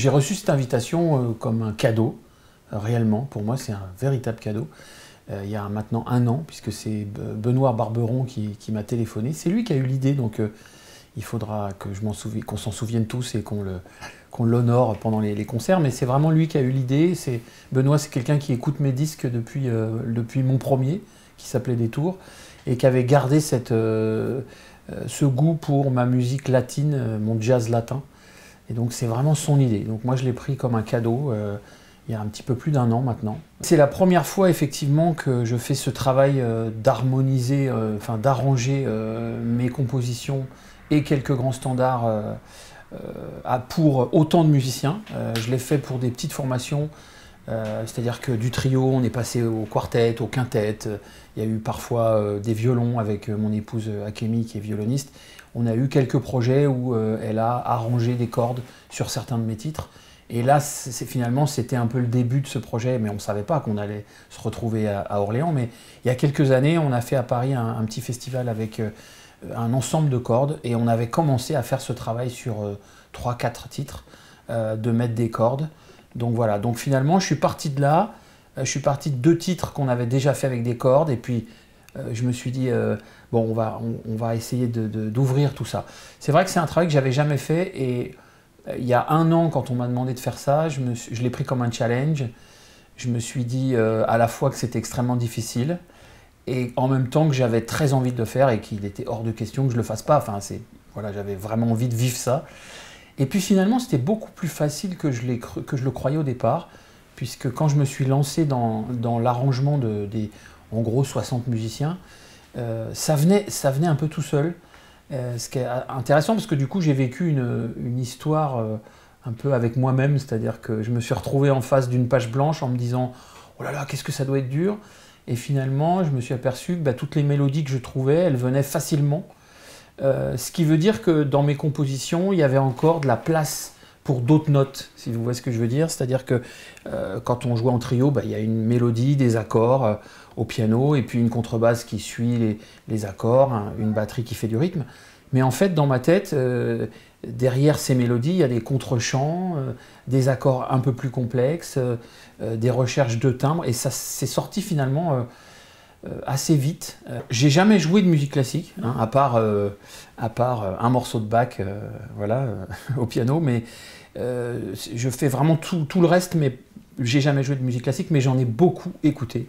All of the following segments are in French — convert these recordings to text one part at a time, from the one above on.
J'ai reçu cette invitation comme un cadeau, réellement, pour moi c'est un véritable cadeau, il y a maintenant 1 an, puisque c'est Benoît Barberon qui m'a téléphoné. C'est lui qui a eu l'idée, donc il faudra qu'on s'en souvienne tous et qu'on l'honore pendant les concerts, mais c'est vraiment lui qui a eu l'idée. Benoît, c'est quelqu'un qui écoute mes disques depuis mon premier, qui s'appelait Détour, et qui avait gardé ce goût pour ma musique latine, mon jazz latin. Et donc c'est vraiment son idée. Donc moi je l'ai pris comme un cadeau il y a un petit peu plus d'1 an maintenant. C'est la première fois effectivement que je fais ce travail d'harmoniser, d'arranger mes compositions et quelques grands standards pour autant de musiciens. Je l'ai fait pour des petites formations, c'est-à-dire que du trio, on est passé au quartet, au quintet. Il y a eu parfois des violons avec mon épouse Akemi qui est violoniste. On a eu quelques projets où elle a arrangé des cordes sur certains de mes titres. Et là, finalement, c'était un peu le début de ce projet, mais on ne savait pas qu'on allait se retrouver à Orléans. Mais il y a quelques années, on a fait à Paris un petit festival avec un ensemble de cordes, et on avait commencé à faire ce travail sur 3-4 titres, de mettre des cordes. Donc voilà, donc finalement, je suis parti de là. Je suis parti de 2 titres qu'on avait déjà fait avec des cordes, et puis je me suis dit, bon, on va essayer d'ouvrir tout ça. C'est vrai que c'est un travail que j'avais jamais fait, et il y a 1 an, quand on m'a demandé de faire ça, je l'ai pris comme un challenge. Je me suis dit à la fois que c'était extrêmement difficile, et en même temps que j'avais très envie de le faire, et qu'il était hors de question que je ne le fasse pas. Enfin, voilà, j'avais vraiment envie de vivre ça. Et puis finalement, c'était beaucoup plus facile que je le croyais au départ, puisque quand je me suis lancé dans l'arrangement en gros 60 musiciens, ça venait un peu tout seul. Ce qui est intéressant, parce que du coup j'ai vécu une histoire un peu avec moi-même, c'est-à-dire que je me suis retrouvé en face d'une page blanche en me disant « Oh là là, qu'est-ce que ça doit être dur !» Et finalement, je me suis aperçu que toutes les mélodies que je trouvais, elles venaient facilement. Ce qui veut dire que dans mes compositions, il y avait encore de la place pour d'autres notes, si vous voyez ce que je veux dire. C'est-à-dire que quand on jouait en trio, il y a une mélodie, des accords au piano, et puis une contrebasse qui suit les accords, une batterie qui fait du rythme. Mais en fait, dans ma tête, derrière ces mélodies, il y a des contre-chants, des accords un peu plus complexes, des recherches de timbres, et ça s'est sorti finalement assez vite. J'ai jamais joué de musique classique, hein, à part un morceau de Bach voilà, au piano, mais je fais vraiment tout le reste, mais j'ai jamais joué de musique classique, mais j'en ai beaucoup écouté.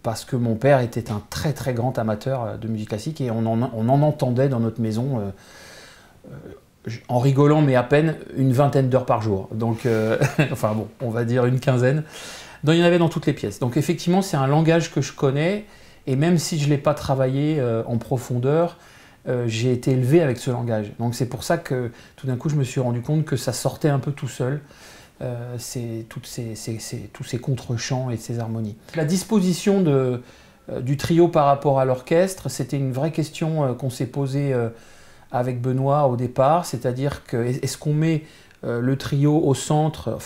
Parce que mon père était un très très grand amateur de musique classique, et on en entendait dans notre maison, en rigolant mais à peine, une vingtaine d'heures par jour. Donc, enfin bon, on va dire une quinzaine. Donc, il y en avait dans toutes les pièces. Donc effectivement, c'est un langage que je connais, et même si je ne l'ai pas travaillé en profondeur, j'ai été élevé avec ce langage. Donc c'est pour ça que tout d'un coup, je me suis rendu compte que ça sortait un peu tout seul. Tous ces contre-chants et ces harmonies. La disposition du trio par rapport à l'orchestre, c'était une vraie question qu'on s'est posée avec Benoît au départ, c'est-à-dire que est-ce qu'on met le trio au centre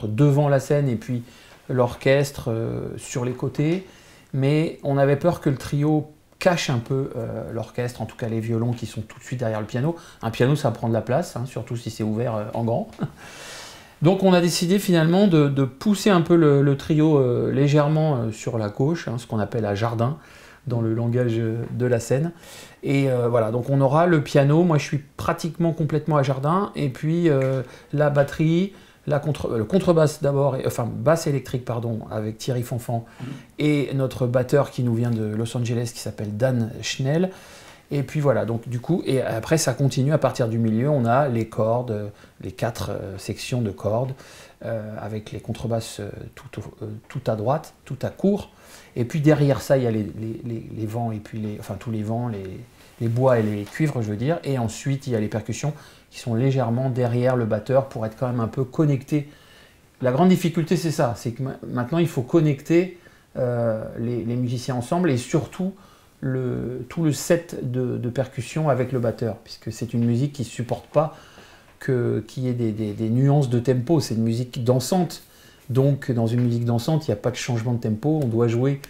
devant la scène, et puis l'orchestre sur les côtés, mais on avait peur que le trio cache un peu l'orchestre, en tout cas les violons qui sont tout de suite derrière le piano. Un piano, ça prend de la place, hein, surtout si c'est ouvert en grand. Donc on a décidé finalement de pousser un peu le trio légèrement sur la gauche, hein, ce qu'on appelle à jardin dans le langage de la scène. Et voilà, donc on aura le piano, moi je suis pratiquement complètement à jardin, et puis la batterie, le contrebasse d'abord, enfin basse électrique pardon, avec Thierry Fanfan, et notre batteur qui nous vient de Los Angeles qui s'appelle Dan Schnell. Et puis voilà, donc du coup, et après ça continue à partir du milieu, on a les cordes, les 4 sections de cordes, avec les contrebasses tout à droite, tout à court. Et puis derrière ça, il y a les vents, et puis tous les vents, les bois et les cuivres, je veux dire. Et ensuite, il y a les percussions qui sont légèrement derrière le batteur pour être quand même un peu connectés. La grande difficulté, c'est ça, c'est que maintenant, il faut connecter les musiciens ensemble, et surtout tout le set de percussion avec le batteur, puisque c'est une musique qui ne supporte pas qu'il y ait des nuances de tempo. C'est une musique dansante, donc dans une musique dansante, il n'y a pas de changement de tempo, on doit jouer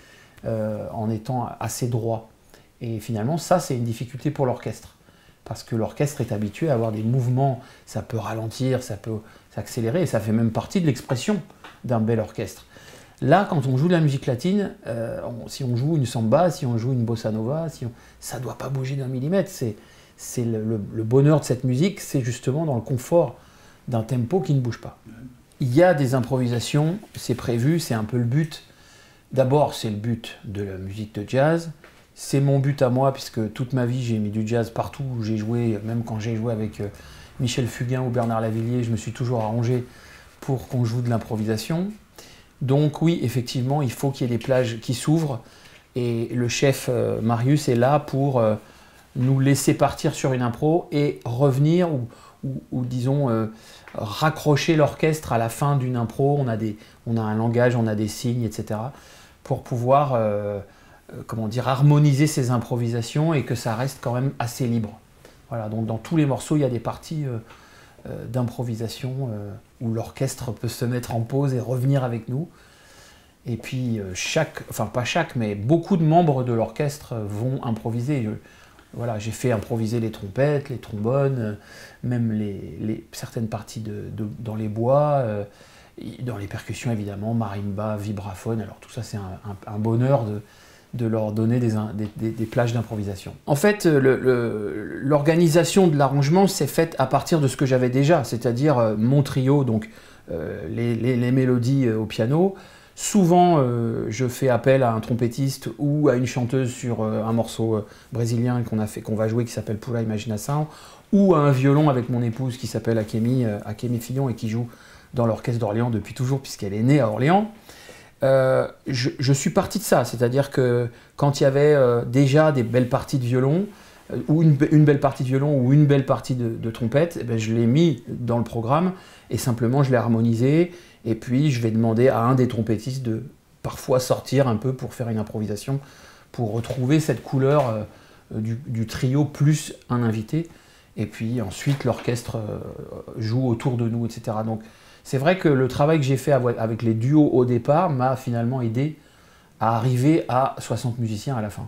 en étant assez droit. Et finalement, ça, c'est une difficulté pour l'orchestre. parce que l'orchestre est habitué à avoir des mouvements, ça peut ralentir, ça peut s'accélérer, et ça fait même partie de l'expression d'un bel orchestre. Là, quand on joue de la musique latine, si on joue une samba, si on joue une bossa nova, ça ne doit pas bouger d'un millimètre. C'est le bonheur de cette musique, c'est justement dans le confort d'un tempo qui ne bouge pas. Il y a des improvisations, c'est prévu, c'est un peu le but. D'abord, c'est le but de la musique de jazz. C'est mon but à moi, puisque toute ma vie, j'ai mis du jazz partout où j'ai joué, même quand j'ai joué avec Michel Fugain ou Bernard Lavilliers, je me suis toujours arrangé pour qu'on joue de l'improvisation. Donc oui, effectivement, il faut qu'il y ait des plages qui s'ouvrent, et le chef Marius est là pour nous laisser partir sur une impro et revenir, ou disons, raccrocher l'orchestre à la fin d'une impro. On a un langage, on a des signes, etc. pour pouvoir comment dire, harmoniser ces improvisations et que ça reste quand même assez libre. Voilà, donc dans tous les morceaux, il y a des parties d'improvisation où l'orchestre peut se mettre en pause et revenir avec nous. Et puis enfin pas chaque, mais beaucoup de membres de l'orchestre vont improviser. Voilà, j'ai fait improviser les trompettes, les trombones, même certaines parties dans les bois, dans les percussions évidemment, marimba, vibraphone. Alors tout ça, c'est un bonheur de leur donner des plages d'improvisation. En fait, l'organisation de l'arrangement s'est faite à partir de ce que j'avais déjà, c'est-à-dire mon trio, donc les mélodies au piano. Souvent, je fais appel à un trompettiste ou à une chanteuse sur un morceau brésilien qu'on va jouer qui s'appelle Pura Imaginação, ou à un violon avec mon épouse qui s'appelle Akemi Fillon et qui joue dans l'orchestre d'Orléans depuis toujours puisqu'elle est née à Orléans. Je suis parti de ça, c'est-à-dire que quand il y avait déjà des belles parties de violon, ou une belle partie de violon ou une belle partie de trompette, eh ben, je l'ai mis dans le programme et simplement je l'ai harmonisé. Et puis je vais demander à un des trompettistes de parfois sortir un peu pour faire une improvisation, pour retrouver cette couleur du trio plus un invité. Et puis ensuite l'orchestre joue autour de nous, etc. Donc c'est vrai que le travail que j'ai fait avec les duos au départ m'a finalement aidé à arriver à 60 musiciens à la fin.